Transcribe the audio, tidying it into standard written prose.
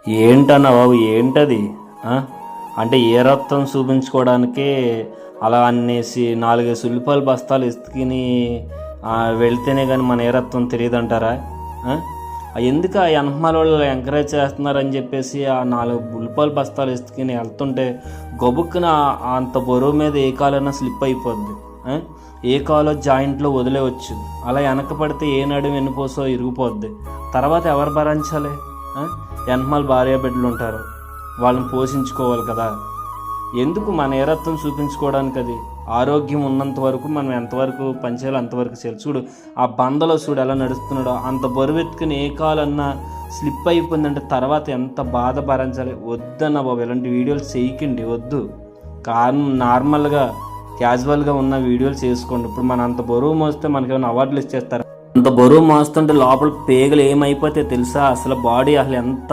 ఏంటన్నా బాబు ఏంటది? ఆ? అంటే ఏ రక్తం చూపించుకోవడానికే అలా అనేసి 4 ఉల్లిపాయల బస్తాలు ఎత్తుకుని వెళ్తేనే కానీ మన ఏ రక్తం తెలియదు అంటారా? ఎందుకు ఆ వెనకమాల వాళ్ళు ఎంకరేజ్ చేస్తున్నారని చెప్పేసి ఆ 4 ఉల్లిపాయల బస్తాలు ఎత్తుకుని వెళ్తుంటే గబుక్కున అంత బరువు మీద ఏ కాలైనా స్లిప్ అయిపోద్ది. ఆ? ఏ కాలో జాయింట్లో వదిలేవచ్చు. అలా వెనక పడితే ఏ నడుము వెన్నుపోసో ఇరిగిపోద్ది. తర్వాత ఎవరు భరించాలి? వెనకమాల భార్య బిడ్డలు ఉంటారు, వాళ్ళని పోషించుకోవాలి కదా. ఎందుకు మన ఏరత్వం చూపించుకోవడానికి? అది ఆరోగ్యం ఉన్నంత వరకు మనం ఎంతవరకు పనిచేయాలో అంతవరకు చేయాలి. చూడు ఆ బందలో చూడు ఎలా నడుస్తున్నాడో, అంత బరువెత్తుకుని ఏ కాలన్నా స్లిప్ అయిపోయిందంటే తర్వాత ఎంత బాధ భరించాలి. వద్దన్న బాబు, ఇలాంటి వీడియోలు చేయకండి, వద్దు. నార్మల్గా క్యాజువల్గా ఉన్న వీడియోలు చేసుకోండి. ఇప్పుడు మన అంత బరువు మోస్తే మనకేమైనా అవార్డులు ఇచ్చేస్తారు? అంత బరువు మోస్తుంటే లోపల పేగలు ఏమైపోతే తెలుసా? అసలు బాడీ అసలు ఎంత